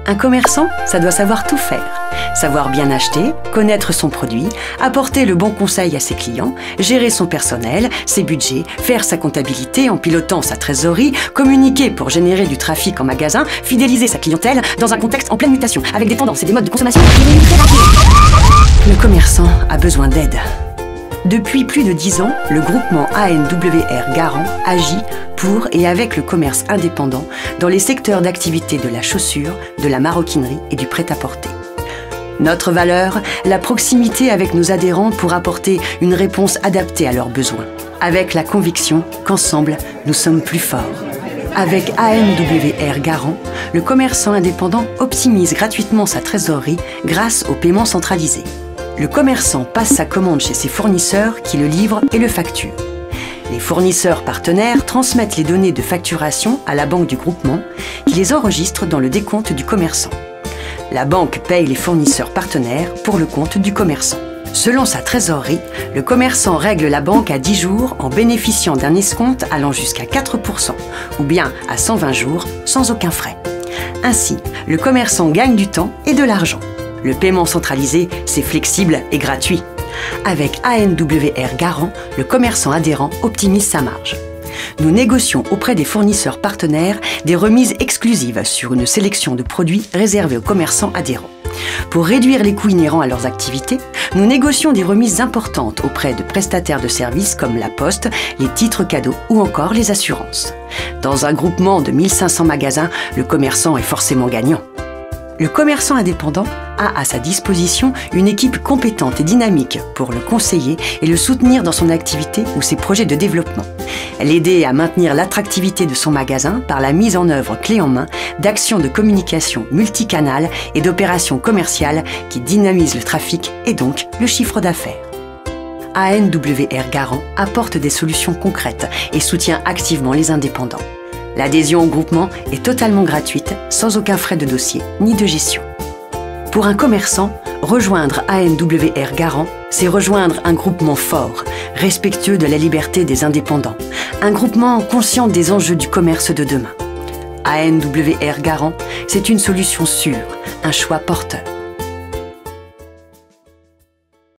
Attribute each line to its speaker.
Speaker 1: Un commerçant, ça doit savoir tout faire. Savoir bien acheter, connaître son produit, apporter le bon conseil à ses clients, gérer son personnel, ses budgets, faire sa comptabilité en pilotant sa trésorerie, communiquer pour générer du trafic en magasin, fidéliser sa clientèle dans un contexte en pleine mutation, avec des tendances et des modes de consommation très rapides. Le commerçant a besoin d'aide. Depuis plus de 10 ans, le groupement ANWR Garant agit pour et avec le commerce indépendant dans les secteurs d'activité de la chaussure, de la maroquinerie et du prêt-à-porter. Notre valeur, la proximité avec nos adhérents pour apporter une réponse adaptée à leurs besoins, avec la conviction qu'ensemble, nous sommes plus forts. Avec ANWR Garant, le commerçant indépendant optimise gratuitement sa trésorerie grâce au paiement centralisé. Le commerçant passe sa commande chez ses fournisseurs qui le livrent et le facturent. Les fournisseurs partenaires transmettent les données de facturation à la banque du groupement qui les enregistre dans le décompte du commerçant. La banque paye les fournisseurs partenaires pour le compte du commerçant. Selon sa trésorerie, le commerçant règle la banque à 10 jours en bénéficiant d'un escompte allant jusqu'à 4% ou bien à 120 jours sans aucun frais. Ainsi, le commerçant gagne du temps et de l'argent. Le paiement centralisé, c'est flexible et gratuit. Avec ANWR Garant, le commerçant adhérent optimise sa marge. Nous négocions auprès des fournisseurs partenaires des remises exclusives sur une sélection de produits réservés aux commerçants adhérents. Pour réduire les coûts inhérents à leurs activités, nous négocions des remises importantes auprès de prestataires de services comme la Poste, les titres cadeaux ou encore les assurances. Dans un groupement de 1500 magasins, le commerçant est forcément gagnant. Le commerçant indépendant a à sa disposition une équipe compétente et dynamique pour le conseiller et le soutenir dans son activité ou ses projets de développement. L'aider à maintenir l'attractivité de son magasin par la mise en œuvre clé en main d'actions de communication multicanale et d'opérations commerciales qui dynamisent le trafic et donc le chiffre d'affaires. ANWR Garant apporte des solutions concrètes et soutient activement les indépendants. L'adhésion au groupement est totalement gratuite, sans aucun frais de dossier ni de gestion. Pour un commerçant, rejoindre ANWR Garant, c'est rejoindre un groupement fort, respectueux de la liberté des indépendants, un groupement conscient des enjeux du commerce de demain. ANWR Garant, c'est une solution sûre, un choix porteur.